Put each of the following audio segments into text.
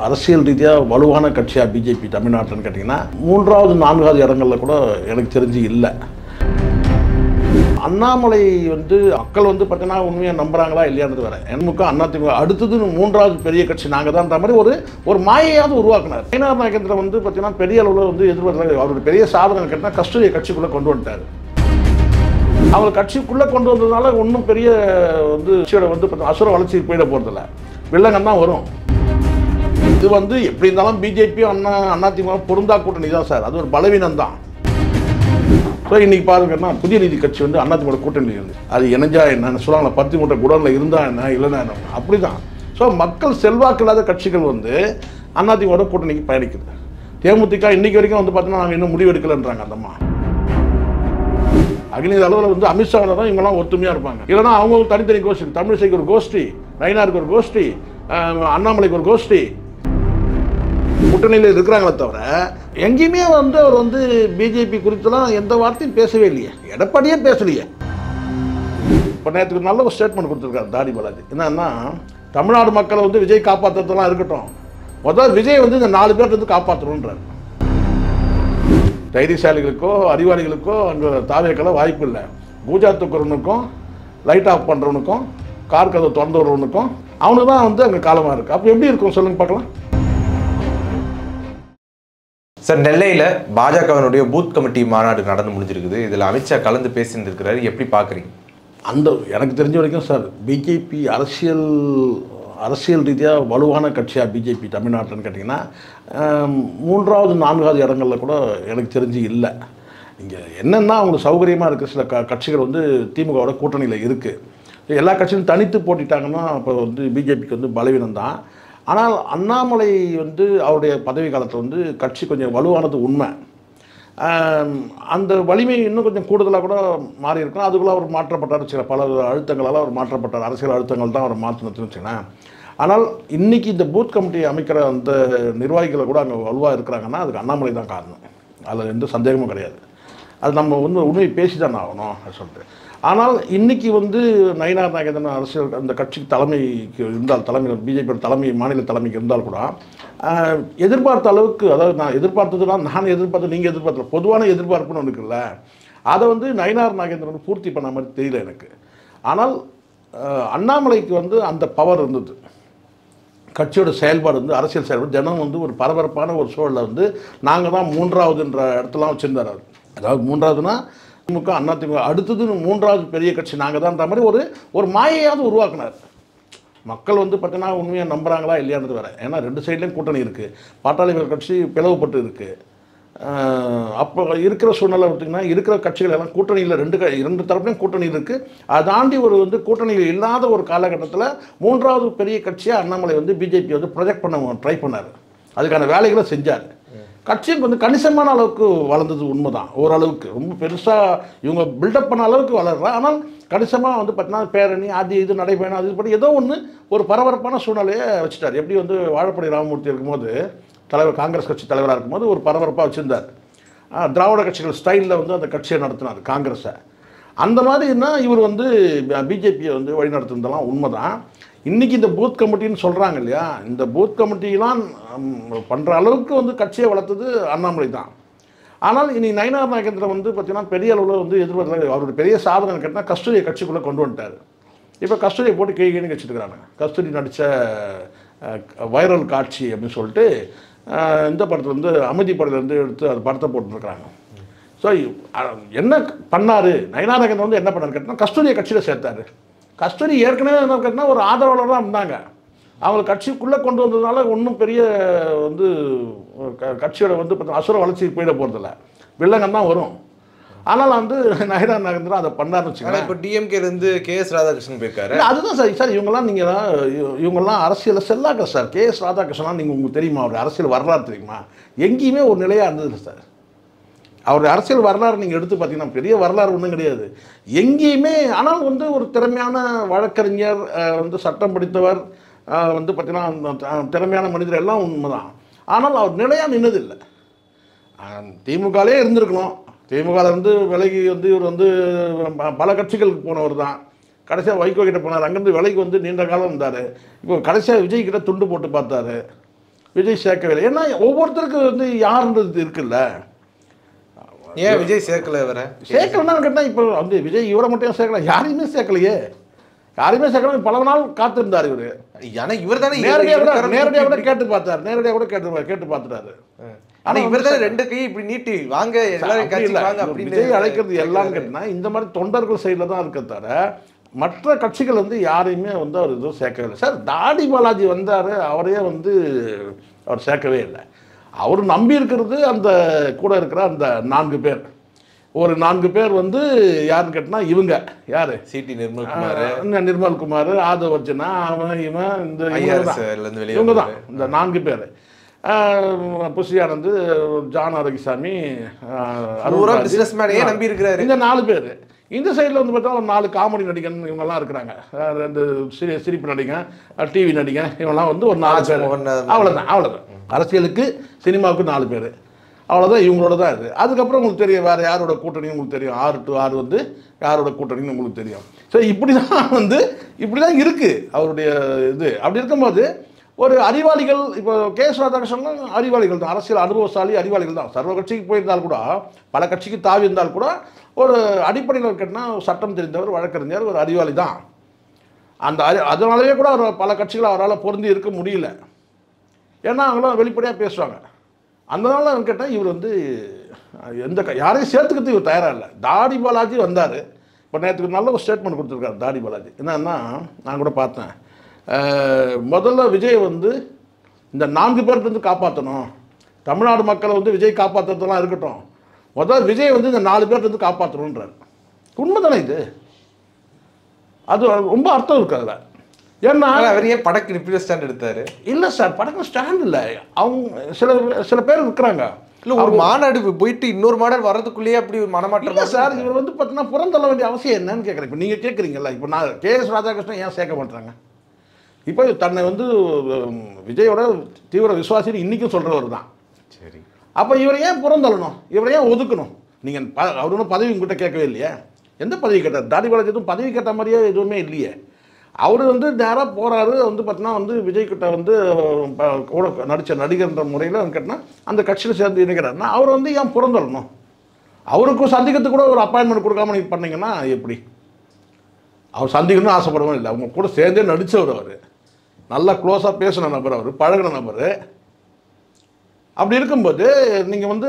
அரசியல் ரீதியாக வலுவான கட்சியாக பிஜேபி தமிழ்நாட்டில்னு கேட்டிங்கன்னா 3வது 4வது இடங்களில் கூட எனக்கு தெரிஞ்சு இல்லை. அண்ணாமலை மக்கள் பார்த்தீங்கன்னா உண்மையாக நம்புறாங்களா இல்லையானது வேற. திமுக அதிமுக அடுத்தது 3வது பெரிய கட்சி நாங்கள் தான் மாதிரி ஒரு மாயையாவது உருவாக்குனார். நயினார் நாகேந்திரன் பார்த்தீங்கன்னா பெரிய அளவில் எதிர்பார்த்தாங்க. அவருடைய பெரிய சாதனை கேட்டால் கஸ்தூரியை கட்சிக்குள்ளே கொண்டு வந்துட்டார். அவங்க கட்சிக்குள்ளே கொண்டு வந்ததுனால ஒன்றும் பெரிய கட்சியோட அசுர வளர்ச்சி போயிட போகிறதில்ல, வில்லங்கம் தான் வரும். இது எப்படி இருந்தாலும் பிஜேபி அதிமுக பொருந்தா கூட்டணி தான் சார். அது ஒரு பலவீனம் தான். ஸோ இன்றைக்கி பாருங்கன்னா புதிய நீதி கட்சி அதிமுக கூட்டணி இருந்து அது இணைஞ்சா என்னன்னு சொல்லுவாங்களா, 10 மூட்டை குடலில் இருந்தால் என்ன இல்லைன்னா என்ன அப்படி தான். ஸோ மக்கள் செல்வாக்கு இல்லாத கட்சிகள் அதிமுக கூட்டணிக்கு பயணிக்குது. தேமுதிக இன்றைக்கி வரைக்கும் பார்த்தீங்கன்னா நாங்கள் இன்னும் முடிவு எடுக்கலைன்றாங்க. அந்தம்மா அகில அளவில் அமித்ஷாவில் தான் இவங்கெல்லாம் ஒத்துமையாக இருப்பாங்க. இல்லைன்னா அவங்க தனித்தனி கோஷ்டி, தமிழிசைக்கு ஒரு கோஷ்டி, நயினாருக்கு ஒரு கோஷ்டி, அண்ணாமலைக்கு ஒரு கோஷ்டி கூட்டணியில் இருக்கிறாங்களே தவிர எங்கேயுமே அவர் பிஜேபி குறித்துலாம் எந்த வார்த்தையும் பேசவே இல்லையே. எடப்பாடியே பேசலையே. இப்போ நேற்றுக்கு நல்ல ஒரு ஸ்டேட்மெண்ட் கொடுத்துருக்காரு தாடி பாலாஜி. என்னன்னா, தமிழ்நாடு மக்களை விஜய் காப்பாற்றுறதுலாம் இருக்கட்டும், முதல்ல விஜய் இந்த 4 பேர் காப்பாற்றணுன்றார். தைரியசாலிகளுக்கோ அறிவாளிகளுக்கோ அங்கே தாவேக்கெல்லாம் வாய்ப்பு இல்லை. பூஜா தூக்குறவனுக்கும் லைட் ஆஃப் பண்ணுறவனுக்கும் கார் கதை திறந்து விடுறவனுக்கும் அவனுக்கு தான் அங்கே காலமாக இருக்குது. அப்போ எப்படி இருக்கும் சொல்லுங்க பார்க்கலாம். சார், நெல்லையில் பாஜகவினுடைய பூத் கமிட்டி மாநாடு நடந்து முடிஞ்சிருக்குது. இதில் அமித்ஷா கலந்து பேசிட்டு இருக்கிறாரு. எப்படி பார்க்குறீங்க? எனக்கு தெரிஞ்ச வரைக்கும் சார் பிஜேபி அரசியல் ரீதியாக வலுவான கட்சியாக பிஜேபி தமிழ்நாட்டில்னு கேட்டிங்கன்னா 3வது 4வது இடங்களில் கூட எனக்கு தெரிஞ்சு இல்லை. இங்கே என்னென்னா அவங்களுக்கு சௌகரியமாக இருக்குது. சில கட்சிகள் திமுகவோட கூட்டணியில் இருக்குது. எல்லா கட்சியும் தனித்து போட்டிட்டாங்கன்னா அப்போ பிஜேபிக்கு பலவீனம் தான். ஆனால் அண்ணாமலை அவருடைய பதவி காலத்தில் கட்சி கொஞ்சம் வலுவானது உண்மை. அந்த வலிமை இன்னும் கொஞ்சம் கூடுதலாக கூட மாறி இருக்கணும். அதுக்குள்ளே அவர் மாற்றப்பட்டார். சில பல அழுத்தங்களால் அவர் மாற்றப்பட்டார். அரசியல் அழுத்தங்கள் தான் அவர் மாற்றினதுன்னு வச்சுக்கோங்களேன். ஆனால் இன்றைக்கி இந்த பூத் கமிட்டி அமைக்கிற அந்த நிர்வாகிகளை கூட அங்கே வலுவாக இருக்கிறாங்கன்னா அதுக்கு அண்ணாமலை தான் காரணம். அதில் எந்த சந்தேகமும் கிடையாது. அது நம்ம உண்மையை பேசி தான் ஆகணும் சொல்லிட்டு. ஆனால் இன்றைக்கி நயினார் நாகேந்திரன் அரசியல் அந்த கட்சிக்கு தலைமைக்கு இருந்தால், பிஜேபி தலைமை மாநில தலைமைக்கு இருந்தால் கூட எதிர்பார்த்த அளவுக்கு, அதாவது நான் எதிர்பார்த்ததுனா நான் எதிர்பார்த்து நீங்கள் எதிர்பார்த்தல பொதுவான எதிர்பார்ப்புன்னு ஒன்று இருக்குல்ல, அதை நயினார் நாகேந்திரன் பூர்த்தி பண்ண மாதிரி தெரியல எனக்கு. ஆனால் அண்ணாமலைக்கு அந்த பவர் இருந்தது. கட்சியோட செயல்பாடு அரசியல் செயல்பாடு ஜனம் ஒரு பரபரப்பான ஒரு சூழலில் நாங்கள் தான் 3வதுன்ற இடத்துலாம் வச்சுருந்தார் அவர். அதாவது 3வதுனா திமுக அதிமுக அடுத்தது 3வது பெரிய கட்சி நாங்கள் தான் மாதிரி ஒரு மாயையாவது உருவாக்குனார். மக்கள் பார்த்தீங்கன்னா உண்மையாக நம்புறாங்களா இல்லையானது வேற. ஏன்னா 2 சைட்லேயும் கூட்டணி இருக்குது. பாட்டாளி கட்சி பிளவுபட்டு இருக்குது. அப்போ இருக்கிற சூழ்நிலை பார்த்திங்கன்னா இருக்கிற கட்சிகள் எல்லாம் கூட்டணியில் 2 தரப்புலையும் கூட்டணி இருக்குது. அதை தாண்டி கூட்டணியில் இல்லாத ஒரு காலகட்டத்தில் 3வது பெரிய கட்சியாக அண்ணாமலை பிஜேபி ப்ரொஜெக்ட் பண்ண ட்ரை பண்ணார். அதுக்கான வேலைகளை செஞ்சார். கட்சியும் கணிசமான அளவுக்கு வளர்ந்தது உண்மைதான். ஓரளவுக்கு ரொம்ப பெருசாக இவங்க பில்டப் பண்ண அளவுக்கு வளர்றா. ஆனால் கணிசமாக பார்த்தீங்கன்னா பேரணி அது இது நடைபயணம் அது படி ஏதோ ஒரு பரபரப்பான சூழ்நிலையை வச்சுட்டார். எப்படி வாழப்பாடி ராமமூர்த்தி இருக்கும்போது தலைவர், காங்கிரஸ் கட்சி தலைவராக இருக்கும்போது ஒரு பரபரப்பாக வச்சுருந்தார். திராவிட கட்சிகள் ஸ்டைலில் அந்த கட்சியை நடத்தினார் காங்கிரஸை. அந்த மாதிரின்னா இவர் பிஜேபியை வழி நடத்துனதெல்லாம் உண்மை தான். இன்றைக்கி இந்த பூத் கமிட்டின்னு சொல்கிறாங்க இல்லையா, இந்த பூத் கமிட்டிலாம் பண்ணுற அளவுக்கு கட்சியை வளர்த்தது அண்ணாமலை தான். ஆனால் இனி நயினார் நாகேந்திரன் பார்த்திங்கன்னா பெரிய அளவில் எதிர்பார்த்தாங்க. அவருடைய பெரிய சாதனை கேட்டால் கஸ்தூரியை கட்சிக்குள்ளே கொண்டு வந்துட்டார். இப்போ கஸ்தூரியை போட்டு கேள்வி வச்சுருக்கிறாங்க. கஸ்தூரி நடித்த வைரல் காட்சி அப்படின்னு சொல்லிட்டு இந்த படத்தில் அமைதி படத்துலேருந்து எடுத்து அது படத்தை போட்டுருக்குறாங்க. ஸோ என்ன பண்ணார் நயினார் நாகேந்திரன் என்ன பண்ணார் கேட்டால் கஸ்தூரியை கட்சியில் சேர்த்தார். கஸ்தூரி ஏற்கனவே என்ன கேட்டால் ஒரு ஆதரவாளர் தான் இருந்தாங்க. அவங்க கட்சிக்குள்ளே கொண்டு வந்ததுனால ஒன்றும் பெரிய கட்சியோட அசுர வளர்ச்சி போயிட போகிறதில்ல, வில்லங்கம் தான் வரும். ஆனால் நயினார் நாகேந்திரன் அதை பண்ணார்னு வச்சுக்கோங்க. இப்போ டிஎம்கேலேருந்து கேஎஸ் ராதாகிருஷ்ணன் போயிருக்காரு. அதுதான் சார் இவங்கெல்லாம் இவங்கெல்லாம் அரசியலில் செல்லாக்க சார். கேஎஸ் ராதாகிருஷ்ணன் உங்களுக்கு தெரியுமா? அவர் அரசியல் வரலாறு தெரியுமா? எங்கேயுமே ஒரு நிலையாக இருந்தது சார். அவருடைய அரசியல் வரலாறு நீங்கள் எடுத்து பார்த்தீங்கன்னா பெரிய வரலாறு ஒன்றும் கிடையாது எங்கேயுமே. ஆனால் ஒரு திறமையான வழக்கறிஞர், சட்டம் படித்தவர், பார்த்தீங்கன்னா திறமையான மனிதர் எல்லாம் உண்மைதான். ஆனால் அவர் நிலையாக நின்னதில்லை. திமுகலே இருந்திருக்கணும். திமுகலேருந்து விலகி இவர் பல கட்சிகளுக்கு போனவர் தான். கடைசியாக வைகோ கிட்ட போனார். அங்கேருந்து விலைக்கு நீண்ட காலம் இருந்தார். இப்போ கடைசியாக விஜய் கிட்ட துண்டு போட்டு பார்த்தாரு. விஜய் சேர்க்கவில்லை. ஏன்னா ஒவ்வொருத்தருக்கும் வந்து யாருன்றது இருக்குல்ல. ஏன் விஜய் சேர்க்கல வர சேர்க்கலன்னு கேட்டால் இப்போ வந்து விஜய் இவரை மட்டும் சேர்க்கல, யாரையுமே சேர்க்கலையே. யாரையுமே சேர்க்கல. பல நாள் காத்திருந்தார் இவர். ஏன்னா இவர் தானே நேரடியாக கூட கேட்டு பார்த்தார். நேரடியாக கூட கேட்டு பார்த்துட்டாரு. ஆனா இவர் தான் ரெண்டு கை இப்படி நீட்டி வாங்க எல்லாரும் கட்சி வாங்க அப்படின்னு விஜய் அழைக்கிறது எல்லாம் கேட்டினா இந்த மாதிரி தொண்டர்கள் சைடில் தான் இருக்க தவிர மற்ற கட்சிகள் வந்து யாரையுமே வந்து அவர் எதுவும் சேர்க்கவில்லை. சார் தாடி பாலாஜி வந்தார், அவரையே வந்து அவர் சேர்க்கவே இல்லை. அவர் நம்பி இருக்கிறது அந்த கூட இருக்கிற அந்த 4 பேர். ஒரு 4 பேர் வந்து யாருன்னு கேட்டினா இவங்க யார், சிடி நிர்மல்குமார், நிர்மல்குமார், ஆதவர்ஜனா, அவன் இவன் இந்த இவங்க தான் இந்த 4 பேர். புஷியானந்து, ஜான் ஆரோக்கியசாமி, நம்பி இருக்கிறாரு. இந்த 4 பேர். இந்த சைடில் வந்து பார்த்தா ஒரு 4 காமெடி நடிகன் இவங்கெல்லாம் இருக்கிறாங்க. 2 சிரிப்பு நடிகன், டிவி நடிகன், இவங்கெல்லாம் வந்து ஒரு 4 பேர். அவ்வளோதான். அரசியலுக்கு சினிமாவுக்கு 4 பேர், அவ்வளோதான். இவங்களோட தான் இது. அதுக்கப்புறம் உங்களுக்கு தெரியும் வேறு யாரோட கூட்டணி உங்களுக்கு தெரியும். 6 to 6 வந்து யாரோட கூட்டணின்னு உங்களுக்கு தெரியும். ஸோ இப்படி தான் இருக்குது அவருடைய இது. அப்படி இருக்கும்போது ஒரு அறிவாளிகள், இப்போ கே.எஸ். ராதாகிருஷ்ணன் அறிவாளிகள் தான், அரசியல் அனுபவசாலி அறிவாளிகள் தான். சர்வ கட்சிக்கு போயிருந்தால் கூட, பல கட்சிக்கு தாவி இருந்தால் கூட, ஒரு அடிப்படையில் கேட்டால் சட்டம் தெரிந்தவர், வழக்கறிஞர், ஒரு அறிவாளி தான். அதனாலேயே கூட அவர் பல கட்சிகளை அவரால் பொருந்தி இருக்க முடியல. ஏன்னா அவங்களாம் வெளிப்படையாக பேசுவாங்க. அதனால கேட்டால் இவர் வந்து யாரையும் சேர்த்துக்கிறது இவர் தயாராக இல்லை. தாடி பாலாஜி வந்தார். இப்போ நேற்றுக்கு நல்ல ஒரு ஸ்டேட்மெண்ட் கொடுத்துருக்காரு தாடி பாலாஜி. என்னன்னா நான் கூட பார்த்தேன், முதல்ல விஜய் வந்து இந்த 4 பேர்கிட்ட காப்பாற்றணும். தமிழ்நாடு மக்களை வந்து விஜய் காப்பாற்றுறதுலாம் இருக்கட்டும், முதல்ல விஜய் வந்து இந்த 4 பேர்கிட்ட காப்பாற்றணுன்றார். உண்மைதானே இது? அது ரொம்ப அர்த்தம் இருக்கு அதில். ஏன்னா அவர் ஏன் படக்கு ரிப்பீட் ஸ்டாண்ட் எடுத்தார்? இல்லை சார், படக்கு ஸ்டாண்ட் இல்லை. அவங்க சில பேர் இருக்கிறாங்க. இல்லை, ஒரு மாநாடு போயிட்டு இன்னொரு மாநாடு வர்றதுக்குள்ளேயே அப்படி ஒரு மனமாற்றம் இல்லை சார். இவர் வந்து பார்த்தீங்கன்னா புறந்தள்ள வேண்டிய அவசியம் என்னன்னு கேட்குறேன். இப்போ நீங்கள் கேட்குறீங்கல்ல, இப்போ நான் கே.எஸ். ராதாகிருஷ்ணன் ஏன் சேர்க்க மாட்டாங்க? இப்போ தன்னை வந்து விஜயோட தீவிர விசுவாசின்னு இன்றைக்கும் சொல்கிறவர் தான். சரி, அப்போ இவரை ஏன் புறந்தள்ளணும்? இவரை ஏன் ஒதுக்கணும்? நீங்கள் அவர் ஒன்றும் பதவி உங்கள்கிட்ட கேட்கவே இல்லையே. எந்த பதவி கேட்டார்? தாடி பாலாஜி எதுவும் பதவி கேட்ட மாதிரியே எதுவுமே இல்லையே. அவர் வந்து நேராக போகிறாரு. வந்து பார்த்தீங்கன்னா வந்து விஜய்கிட்ட வந்து கூட நடித்த நடிகர்ன்ற முறையில் கேட்டால் அந்த கட்சியில் சேர்ந்து இணைக்கிறாருன்னா அவர் வந்து ஏன் புறந்தள்ளணும்? அவருக்கும் சந்திக்கிறதுக்கு கூட ஒரு அப்பாயின்மெண்ட் கொடுக்காம நீங்கள் பண்ணீங்கன்னா எப்படி? அவர் சந்திக்கணும்னு ஆசைப்படவும் இல்லை. அவங்க கூட சேர்ந்தே நடித்தவர், அவர் நல்லா க்ளோஸாக பேசின நபர், அவர் பழகின நபர். அப்படி இருக்கும்போது நீங்கள் வந்து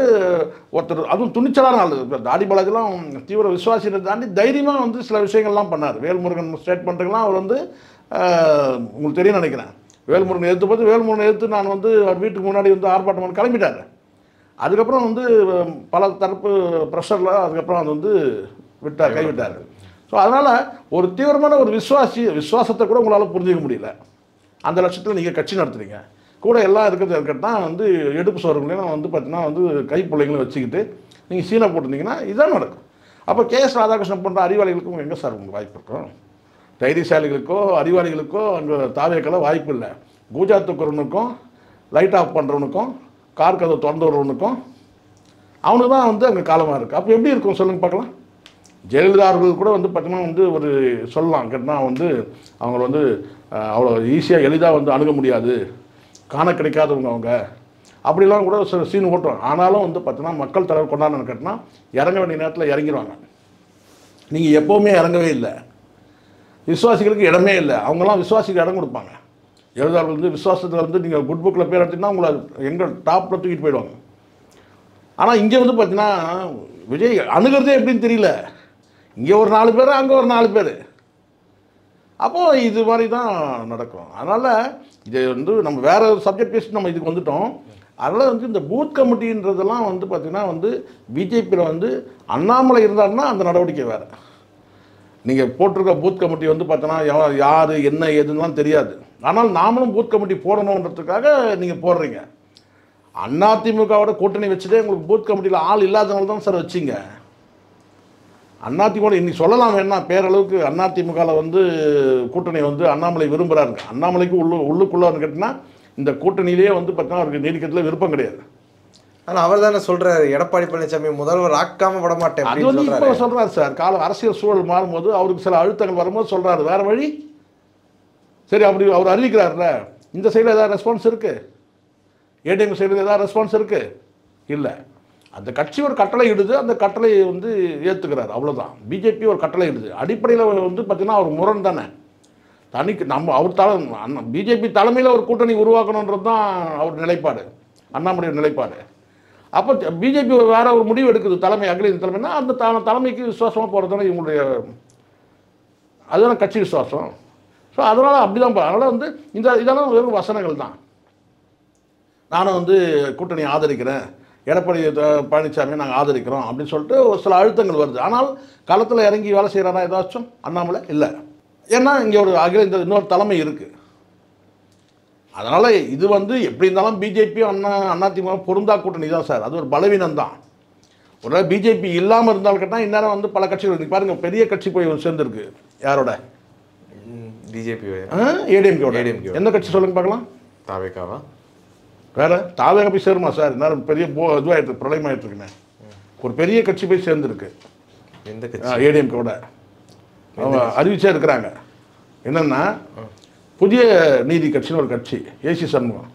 ஒருத்தர், அதுவும் துணிச்சலான ஆள். இப்போ தாடி பாலாஜிலாம் தீவிர விசுவாசியை தாண்டி தைரியமாக வந்து சில விஷயங்கள்லாம் பண்ணார். வேல்முருகன் ஸ்டேட்மெண்ட்டுக்கெல்லாம் அவர் வந்து உங்களுக்கு தெரியும் நினைக்கிறேன். வேல்முருகன் எதிர்த்து நான் வந்து அவர் வீட்டுக்கு முன்னாடி வந்து ஆர்ப்பாட்டம் கிளம்பிட்டார். அதுக்கப்புறம் வந்து பல தரப்பு ப்ரெஷரில் அதுக்கப்புறம் அது வந்து கைவிட்டார். ஸோ அதனால் ஒரு தீவிரமான ஒரு விசுவாசத்தை கூட உங்களால் புரிஞ்சிக்க முடியல. அந்த லட்சத்தில் நீங்கள் கட்சி நடத்துறீங்க, கூட எல்லாம் இருக்கட்டால் வந்து எடுப்பு சோறுங்களையும் வந்து பார்த்தீங்கன்னா வந்து கைப்பிள்ளைங்களும் வச்சுக்கிட்டு நீங்கள் சீனை போட்டிருந்தீங்கன்னா இதுதான் நடக்கும். அப்போ கே.எஸ். ராதாகிருஷ்ணன் போன்ற அறிவாளிகளுக்கும் எங்கே சார் உங்களுக்கு வாய்ப்பு இருக்கும்? தைரியசாலிகளுக்கோ அறிவாளிகளுக்கோ அங்கே தாவேக்கெல்லாம் வாய்ப்பு இல்லை. பூஜா தூக்குறவனுக்கும் லைட் ஆஃப் பண்ணுறவனுக்கும் கார் கதை திறந்து விடுறவனுக்கும் அவனுக்கு தான் வந்து அங்கே காலமாக இருக்குது. அப்போ எப்படி இருக்கும் சொல்லுங்கள் பார்க்கலாம்? ஜெயலலிதா அவர்கள் கூட வந்து பார்த்தீங்கன்னா வந்து ஒரு சொல்லலாம் கேட்டால் வந்து அவங்கள வந்து அவ்வளோ ஈஸியாக எளிதாக வந்து அணுக முடியாது, காண கிடைக்காதவங்க அவங்க, அப்படிலாம் கூட சில சீன் ஓட்டுவாங்க. ஆனாலும் வந்து பார்த்தீங்கன்னா மக்கள் தலைவர் கொண்டாடணும்னு கேட்டால் இறங்க வேண்டிய நேரத்தில் இறங்கிடுவாங்க. நீங்கள் எப்போவுமே இறங்கவே இல்லை. விசுவாசிகளுக்கு இடமே இல்லை. அவங்களாம் விசுவாசிக்கு இடம் கொடுப்பாங்க. எழுதாளர்கள் வந்து விசுவாசத்தில் வந்து நீங்கள் குட் புக்கில் பேர் எடுத்தீங்கன்னா உங்களை எங்கள் டாப்பில் தூக்கிட்டு போயிடுவாங்க. ஆனால் இங்கே வந்து பார்த்தீங்கன்னா விஜய் அணுகிறதே எப்படின்னு தெரியல. இங்கே ஒரு 4 பேர், அங்கே ஒரு 4 பேர். அப்போது இது மாதிரி தான் நடக்கும். அதனால் இதை வந்து நம்ம வேறு சப்ஜெக்ட் பேசி நம்ம இதுக்கு வந்துட்டோம். அதனால் வந்து இந்த பூத் கமிட்டின்றதெல்லாம் வந்து பார்த்திங்கன்னா வந்து பிஜேபியில் வந்து அண்ணாமலை இருந்தாருன்னா அந்த நடவடிக்கை வேறு. நீங்கள் போட்டிருக்க பூத் கமிட்டி வந்து பார்த்தோன்னா யார் என்ன ஏதுன்னெலாம் தெரியாது. ஆனால் நாமளும் பூத் கமிட்டி போடணுன்றதுக்காக நீங்கள் போடுறீங்க. அதிமுகவோட கூட்டணி வச்சுட்டே உங்களுக்கு பூத் கமிட்டியில் ஆள் இல்லாதவங்க தான் சார் வச்சிங்க. அதிமுக இன்னைக்கு சொல்லலாம் வேணா பேரளவுக்கு அதிமுகவில் வந்து கூட்டணி வந்து அண்ணாமலை விரும்புகிறாருங்க. அண்ணாமலைக்கு உள்ளுக்குள்ளே கேட்டிங்கன்னா இந்த கூட்டணியிலேயே வந்து பார்த்தீங்கன்னா அவருக்கு நீடிக்கிறதுல விருப்பம் கிடையாது. ஆனால் அவர் தானே சொல்கிறார், எடப்பாடி பழனிசாமி முதல்வர் ஆக்காம விட மாட்டேன். அது வந்து இப்போ சொல்கிறாரு சார். அரசியல் சூழல் மாறும்போது அவருக்கு சில அழுத்தங்கள் வரும்போது சொல்கிறாரு, வேறு வழி. சரி, அப்படி அவர் அறிவிக்கிறாருல, இந்த சைடில் ஏதாவது ரெஸ்பான்ஸ் இருக்குது? ஏடிஎம் சைடு ஏதாவது ரெஸ்பான்ஸ் இருக்குது? இல்லை. அந்த கட்சி ஒரு கட்டளை இடுது, அந்த கட்டளையை வந்து ஏற்றுக்கிறார், அவ்வளோதான். பிஜேபி ஒரு கட்டளை இடுது. அடிப்படையில் வந்து பார்த்திங்கன்னா அவர் முரண் தானே. தனிக்கு நம்ம அவர் பிஜேபி தலைமையில் ஒரு கூட்டணி உருவாக்கணுன்றது தான் அவர் நிலைப்பாடு, அண்ணாமலையோட நிலைப்பாடு. அப்போ பிஜேபி வேற ஒரு முடிவு எடுக்குது, தலைமை அகில இந்திய தலைமைனா அந்த தலைமைக்கு விசுவாசமாக போகிறது தானே இவங்களுடைய, அதுதானே கட்சி விசுவாசம். ஸோ அதனால் அப்படி தான். அதனால் வந்து இதெல்லாம் வெறும் வசனங்கள் தான். நானும் வந்து கூட்டணி ஆதரிக்கிறேன், எடப்பாடி பழனிசாமியை நாங்கள் ஆதரிக்கிறோம் அப்படின்னு சொல்லிட்டு ஒரு சில அழுத்தங்கள் வருது. ஆனால் களத்தில் இறங்கி வேலை செய்கிறாரா ஏதாச்சும் அண்ணாமலை? இல்லை. ஏன்னா இங்கே ஒரு அகில இந்த இன்னொரு தலைமை இருக்குது. அதனால் இது வந்து எப்படி இருந்தாலும் பிஜேபி அதிமுக பொருந்தா கூட்டணி தான் சார். அது ஒரு பலவீனம் தான். ஒரு பிஜேபி இல்லாமல் இருந்தாலும் கேட்டால் இந்நேரம் வந்து பல கட்சிகள் இருக்குது. பாருங்கள், பெரிய கட்சி போய் சேர்ந்துருக்கு. யாரோட? பிஜேபி, ஏடிஎம்கேவோட. எந்த கட்சி சொல்லுங்க பார்க்கலாம்? தாவேகாவா? வேறு தாவேகா போய் சேருமா சார்? இந்நேரம் பெரிய இதுவாகிட்டு பிரளயமாகிட்டு இருக்குண்ணே. ஒரு பெரிய கட்சி போய் சேர்ந்துருக்கு. எந்த கட்சி? ஏடிஎம்கேவோட அவங்க அறிவிச்சே இருக்கிறாங்க. என்னென்னா புதிய நீதி கட்சின்னு ஒரு கட்சி, ஏசி சண்முகம்.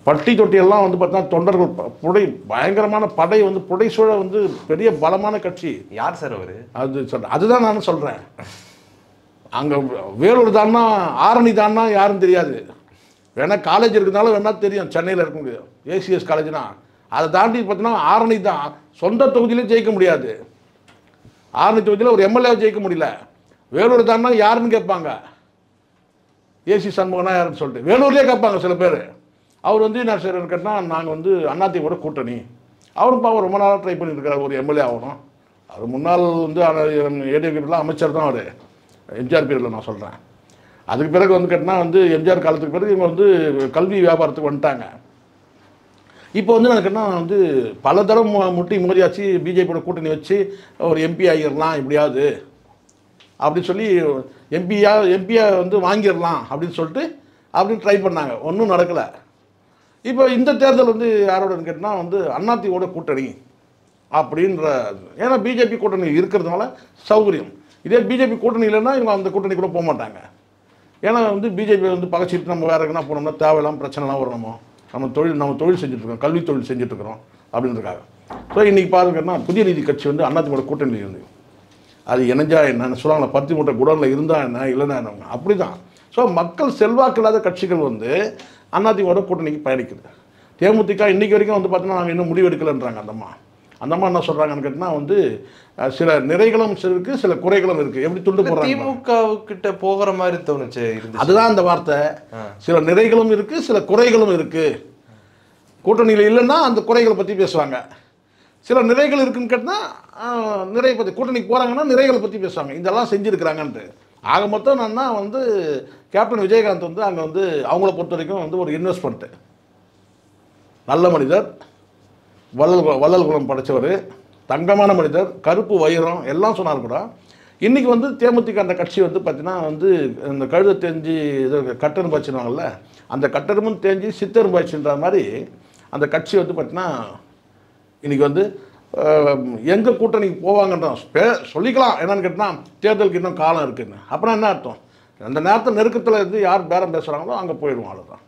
பட்டி தொட்டியெல்லாம் வந்து பார்த்தீங்கன்னா தொண்டர்கள் புடை பயங்கரமான படை வந்து புடைசூழ வந்து பெரிய பலமான கட்சி. யார் சார் அவர்? அது சொல்கிறேன், அதுதான் நான் சொல்கிறேன். அங்கே வேலூர் தானா ஆரணி தானா யாரும் தெரியாது. வேணா காலேஜ் இருக்கிறதுனால வேணா தெரியும், சென்னையில் இருக்க முடியும் ஏசிஎஸ் காலேஜ்னா. அதை தாண்டி பார்த்தீங்கன்னா ஆரணி தான். சொந்த தொகுதியிலையும் ஜெயிக்க முடியாது. ஆரணி தொகுதியில் ஒரு எம்எல்ஏவை ஜெயிக்க முடியல. வேலூர் தானா யாருன்னு கேட்பாங்க, ஏசி சண்முகனா யாருன்னு சொல்லிட்டு வேலூர்லேயே கேட்பாங்க சில பேர். அவர் வந்து என்ன செய்யறன்னு கேட்டால், நாங்கள் வந்து அதிமுக கூட்டணி. அவரும் பாவம் ரொம்ப நாளாக ட்ரை பண்ணியிருக்காரு ஒரு எம்எல்ஏ ஆகணும். அவர் முன்னாள் வந்து ஏடிஎம்கேலாம் அமைச்சர் தான் அவர், எம்ஜிஆர் பீரியடில் நான் சொல்கிறேன். அதுக்கு பிறகு வந்து கேட்டால் வந்து எம்ஜிஆர் காலத்துக்கு பிறகு இவங்க வந்து கல்வி வியாபாரத்துக்கு வந்துட்டாங்க. இப்போ வந்து நான் கேட்டால் வந்து பல தடவை முட்டி மோதியாச்சு, பிஜேபியோட கூட்டணி வச்சு ஒரு எம்பி ஆகிடலாம் எப்படியாவது அப்படின்னு சொல்லி எம்பியா வந்து வாங்கிடலாம் அப்படின்னு சொல்லிட்டு அப்படின்னு ட்ரை பண்ணாங்க. ஒன்றும் நடக்கலை. இப்போ இந்த தேர்தல் வந்து யாரோடன்னு கேட்டால் வந்து அதிமுக கூட்டணி அப்படின்ற. ஏன்னா பிஜேபி கூட்டணி இருக்கிறதுனால சௌகரியம். இதே பிஜேபி கூட்டணி இல்லைன்னா இவங்க அந்த கூட்டணி கூட போக மாட்டாங்க. ஏன்னா வந்து பிஜேபி வந்து பகச்சிட்டு நம்ம வேறு எங்கன்னா போனோம்னா தேவையில்லாமல் பிரச்சனைலாம் வரணுமோ, நம்ம தொழில் செஞ்சுட்ருக்கோம், கல்வி தொழில் செஞ்சுட்ருக்கிறோம் அப்படின்றதுக்காக. ஸோ இன்றைக்கி பாருங்கன்னா புதிய நீதி கட்சி வந்து அதிமுக கூட்டணியில் இருந்து அது இணைஞ்சா என்னன்னு சொல்லுவாங்களா, 10 மூட்டை குடோனில் இருந்தால் என்ன இல்லைன்னா என்ன, அப்படி தான். ஸோ மக்கள் செல்வாக்கு இல்லாத கட்சிகள் வந்து அதிமுக கூட்டணிக்கு பயணிக்குது. தேமுதிக இன்றைக்கி வரைக்கும் வந்து பார்த்தீங்கன்னா நாங்கள் இன்னும் முடிவு எடுக்கலைன்றாங்க. அந்தம்மா என்ன சொல்கிறாங்கன்னு கேட்டால் வந்து சில நிறைகளும் இருக்குது, சில குறைகளும் இருக்குது. எப்படி துண்டு போடுறாங்க, திமுகவுக்கிட்ட போகிற மாதிரி தோணுச்சு. அதுதான் அந்த வார்த்தை. சில நிறைகளும் இருக்குது, சில குறைகளும் இருக்குது. கூட்டணியில் இல்லைன்னா அந்த குறைகளை பற்றி பேசுவாங்க. சில நிறைகள் இருக்குன்னு கேட்டால் நிறைய பற்றி, கூட்டணிக்கு போகிறாங்கன்னா நிறைகளை பற்றி பேசுவாங்க, இதெல்லாம் செஞ்சுருக்கிறாங்கன்ட்டு. ஆக மொத்தம் என்னன்னா வந்து கேப்டன் விஜயகாந்த் வந்து அங்கே வந்து அவங்கள பொறுத்த வரைக்கும் வந்து ஒரு இன்வெஸ்ட்மெண்ட்டு, நல்ல மனிதர், வள்ளல் குலம் படைத்தவர், தங்கமான மனிதர், கருப்பு வைரம் எல்லாம் சொன்னார் கூட. இன்றைக்கி வந்து தேமுதிக அந்த கட்சி வந்து பார்த்திங்கன்னா வந்து இந்த கழுதை தேஞ்சி இது கட்டெரும்பு பாய்ச்சினாங்கல்ல, அந்த கட்டெரும்பும் தேஞ்சி சித்தெரும்பு பாய்ச்சின்ற மாதிரி அந்த கட்சி வந்து பார்த்திங்கன்னா இன்றைக்கி வந்து எங்கே கூட்டணிக்கு போவாங்கன்றான் சொல்லிக்கலாம். என்னென்னு கேட்டால் தேர்தலுக்கு இன்னும் காலம் இருக்குதுன்னு. அப்புறம் என்ன அர்த்தம், அந்த நேரத்தில் நெருக்கத்தில் இருந்து யார் பேரம் பேசுகிறாங்களோ அங்கே போயிடுவோம், அவ்வளோதான்.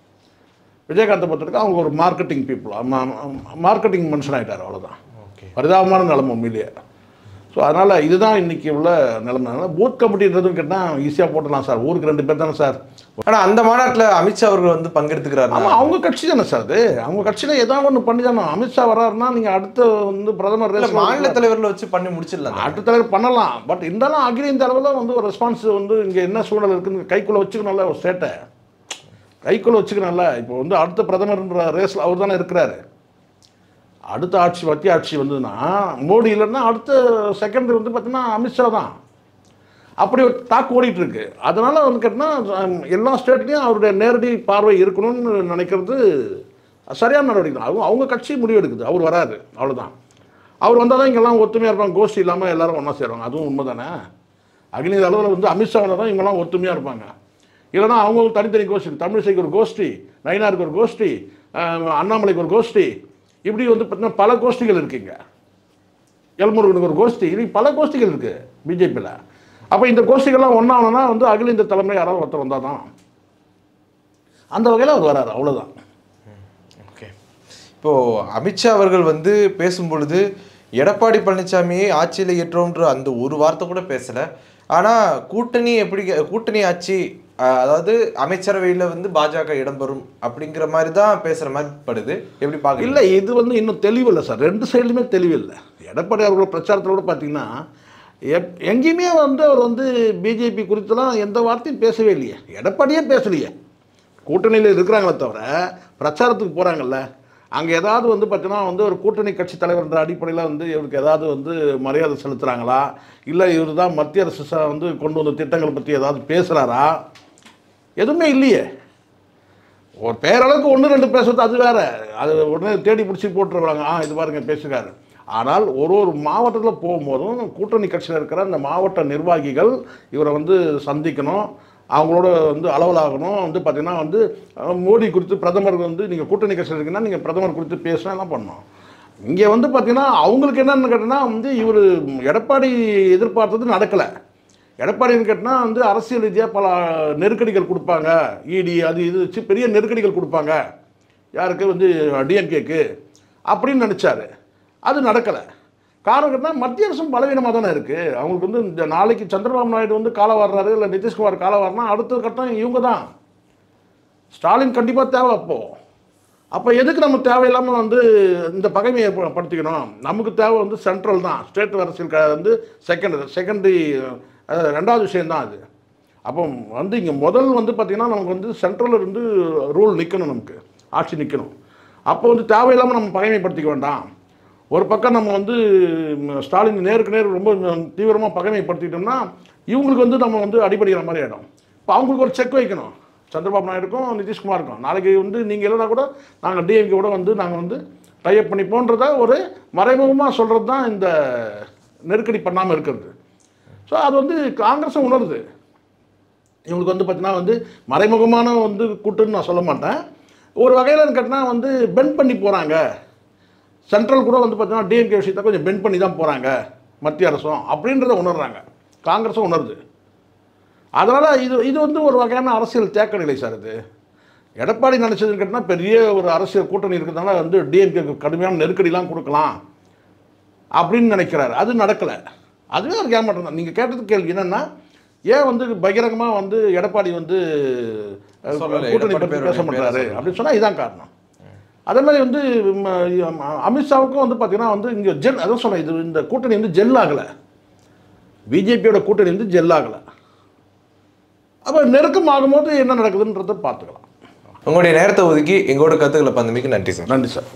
விஜயகாந்தை பொறுத்தவரைக்கும் அவங்க ஒரு மார்க்கெட்டிங் பீப்புள், மார்க்கெட்டிங் மனுஷன் ஆகிட்டார், அவ்வளோதான். பரிதாபமான நிலைமை உண்மையிலேயே. ஸோ அதனால் இதுதான் இன்றைக்கி உள்ள நிலைமை. பூத் கமிட்டின்றதுன்னு கேட்டால் ஈஸியாக போட்டலாம் சார், ஊருக்கு 2 பேர் தானே சார். ஆனால் அந்த மாநாட்டில் அமித்ஷா அவர்கள் வந்து பங்கெடுத்துக்கிறாரு. ஆமாம், அவங்க கட்சி தானே சார் அது. அவங்க கட்சியில் ஏதாவது ஒன்று பண்ணி தானே. அமித்ஷா வர்றாருன்னா நீங்கள் அடுத்த வந்து பிரதமர் மாநில தலைவரில் வச்சு பண்ணி முடிச்சிடலாம், அடுத்த தலைவர் பண்ணலாம். பட் இருந்தாலும் அகில இந்த அளவில் வந்து ஒரு ரெஸ்பான்ஸ் வந்து இங்கே என்ன சூழல் இருக்குன்னு கைக்குள்ளே வச்சுக்கணும்ல, ஒரு ஸ்டேட்டை கைக்குள்ளே வச்சுக்கணும்ல. இப்போ வந்து அடுத்த பிரதமர்ன்ற ரேஸில் அவர் தானே இருக்கிறாரு. அடுத்த ஆட்சி மத்திய ஆட்சி வந்ததுன்னா மோடி இல்லைன்னா அடுத்த செகண்ட் வந்து பார்த்தீங்கன்னா அமித்ஷா தான். அப்படி ஒரு தாக்கு ஓடிட்டுருக்கு. அதனால் வந்து கேட்டால் எல்லா ஸ்டேட்லேயும் அவருடைய நேரடி பார்வை இருக்கணும்னு நினைக்கிறது சரியான நடவடிக்கை தான். அவங்க கட்சி முடிவு எடுக்குது, அவர் வராது, அவ்வளோதான். அவர் வந்தால் தான் இங்கெல்லாம் ஒத்துமையாக இருப்பாங்க, கோஷ்டி இல்லாமல் எல்லோரும் ஒன்றா சேருவாங்க. அதுவும் உண்மை தானே. அகில அளவில் வந்து அமித்ஷா வந்தால் தான் இவங்கெல்லாம் ஒத்துமையாக இருப்பாங்க. இல்லைனா அவங்க தனித்தனி கோஷ்டி, தமிழிசைக்கு ஒரு கோஷ்டி, நயினாருக்கு ஒரு கோஷ்டி, அண்ணாமலைக்கு ஒரு கோஷ்டி, இப்படி வந்து பார்த்தீங்கன்னா பல கோஷ்டிகள் இருக்குங்க. எல்முருகனுக்கு ஒரு கோஷ்டி, இப்படி பல கோஷ்டிகள் இருக்குது பிஜேபியில். அப்போ இந்த கோஷ்டிகள்லாம் ஒன்றானா வந்து அகில இந்த தலைமை யாராவது ஒருத்தர் வந்தால் தான் அந்த வகையில் அவர் வராரு, அவ்வளோதான். இப்போது அமித்ஷா அவர்கள் வந்து பேசும்பொழுது எடப்பாடி பழனிசாமியை ஆட்சியில் ஏற்றோன்ற அந்த ஒரு வார்த்தை கூட பேசலை. ஆனால் கூட்டணி ஆட்சி, அதாவது அமைச்சரவையில் வந்து பாஜக இடம்பெறும் அப்படிங்கிற மாதிரி தான் பேசுகிற மாதிரி படுது. எப்படி பார்க்க? இல்லை, இது வந்து இன்னும் தெளிவில்லை சார். ரெண்டு சைடுலுமே தெளிவில்லை. எடப்பாடி அவர்களோட பிரச்சாரத்தோடு பார்த்தீங்கன்னா எங்கேயுமே வந்து அவர் வந்து பிஜேபி குறித்துலாம் எந்த வார்த்தையும் பேசவே இல்லையே. எடப்பாடியே பேசலையே. கூட்டணியில் இருக்கிறாங்களே தவிர பிரச்சாரத்துக்கு போகிறாங்கல்ல, அங்கே ஏதாவது வந்து பார்த்தீங்கன்னா வந்து ஒரு கூட்டணி கட்சி தலைவர்ன்ற அடிப்படையில் வந்து இவருக்கு ஏதாவது வந்து மரியாதை செலுத்துகிறாங்களா, இல்லை இவர் தான் மத்திய அரசு வந்து கொண்டு வந்த திட்டங்களை பற்றி ஏதாவது பேசுகிறாரா? எதுவுமே இல்லையே. ஒரு பேரளவுக்கு ஒன்று ரெண்டு பேசுறது அது வேறு, அது உடனே தேடி பிடிச்சி போட்டுருவாங்க, இது பாருங்க பேசுகிறாரு. ஆனால் ஒரு மாவட்டத்தில் போகும்போதும் கூட்டணி கட்சியில் இருக்கிற அந்த மாவட்ட நிர்வாகிகள் இவரை வந்து சந்திக்கணும், அவங்களோட வந்து அளவலாகணும். வந்து பார்த்திங்கன்னா வந்து மோடி குறித்து பிரதமர் வந்து நீங்கள் கூட்டணி கட்சியில் இருக்குன்னா நீங்கள் பிரதமர் குறித்து பேசினா என்ன பண்ணணும். இங்கே வந்து பார்த்திங்கன்னா அவங்களுக்கு என்னென்னு கேட்டிங்கன்னா வந்து இவர் எடப்பாடி எதிர்பார்த்தது நடக்கலை. எடப்பாடின்னு கேட்டால் வந்து அரசியல் ரீதியாக பல நெருக்கடிகள் கொடுப்பாங்க, இடி அது இது வச்சு பெரிய நெருக்கடிகள் கொடுப்பாங்க யாருக்கு வந்து டிஎம்கேக்கு அப்படின்னு நினச்சாரு. அது நடக்கலை. காரணம் கேட்டால் மத்திய அரசும் பலவீனமாக தானே இருக்குது. அவங்களுக்கு வந்து இந்த நாளைக்கு சந்திரபாபு நாயுடு வந்து காலம் வர்றாரு, இல்லை நிதிஷ்குமார் காலம் வரனா அடுத்த கட்டம் இவங்க தான். ஸ்டாலின் கண்டிப்பாக தேவை. அப்போ எதுக்கு நம்ம தேவையில்லாமல் வந்து இந்த பகைமையை ஏற்படுத்திக்கணும்? நமக்கு தேவை வந்து சென்ட்ரல் தான், ஸ்டேட் அரசியல் வந்து செகண்டரி ரெண்டாவது விஷயந்தான் அது. அப்போ வந்து இங்கே முதல் வந்து பார்த்திங்கன்னா நமக்கு வந்து சென்ட்ரலில் இருந்து ரூல் நிற்கணும், நமக்கு ஆட்சி நிற்கணும். அப்போ வந்து தேவையில்லாமல் நம்ம பகைமைப்படுத்திக்க வேண்டாம். ஒரு பக்கம் நம்ம வந்து ஸ்டாலின் நேருக்கு நேர் ரொம்ப தீவிரமாக பகைமைப்படுத்திட்டோம்னா இவங்களுக்கு வந்து நம்ம வந்து அடிபடுகிற மாதிரி ஆகிடும். இப்போ அவங்களுக்கு ஒரு செக் வைக்கணும், சந்திரபாபு நாயுடுக்கும் நிதிஷ்குமாருக்கும். நாளைக்கு வந்து நீங்கள் இல்லைனா கூட நாங்கள் டிஎம்கே கூட வந்து நாங்கள் வந்து டைப் பண்ணிப்போன்றத ஒரு மறைமுகமாக சொல்கிறது தான் இந்த நெருக்கடி பண்ணாமல் இருக்கிறது. ஸோ அது வந்து காங்கிரஸும் உணருது. இவங்களுக்கு வந்து பார்த்தீங்கன்னா வந்து மறைமுகமான வந்து கூட்டுன்னு நான் சொல்ல மாட்டேன். ஒரு வகையில் கேட்டால் வந்து பெண்ட் பண்ணி போகிறாங்க. சென்ட்ரல் கூட வந்து பார்த்தீங்கன்னா டிஎம்கே விஷயத்தை கொஞ்சம் பெண்ட் பண்ணி தான் போகிறாங்க மத்திய அரசும் அப்படின்றத உணர்றாங்க, காங்கிரஸும் உணருது. அதனால் இது வந்து ஒரு வகையான அரசியல் தேக்க நிலை சார். இது எடப்பாடி நினச்சதுன்னு கேட்டால் பெரிய ஒரு அரசியல் கூட்டணி இருக்கிறதுனால வந்து டிஎம்கேக்கு கடுமையான நெருக்கடிலாம் கொடுக்கலாம் அப்படின்னு நினைக்கிறாரு. அது நடக்கலை. அதுவே ஒரு ஏமாற்றம் தான். நீங்கள் கேட்டது கேள்வி என்னென்னா, ஏன் வந்து பகிரங்கமாக வந்து எடப்பாடி வந்து கூட்டணி பற்றி பேச மாட்டாரு அப்படின்னு சொன்னால் இதுதான் காரணம். அதே மாதிரி வந்து அமித்ஷாவுக்கும் வந்து பார்த்தீங்கன்னா வந்து இங்கே அதான் சொன்னேன், இது இந்த கூட்டணி வந்து ஜெல் ஆகலை, பிஜேபியோட கூட்டணி வந்து ஜெல் ஆகலை. அப்போ நெருக்கம் ஆகும்போது என்ன நடக்குதுன்றதை பார்த்துக்கலாம். உங்களுடைய நேரத்தை ஒதுக்கி எங்களோட கருத்துக்களை பந்தமைக்கு நன்றி சார். நன்றி சார்.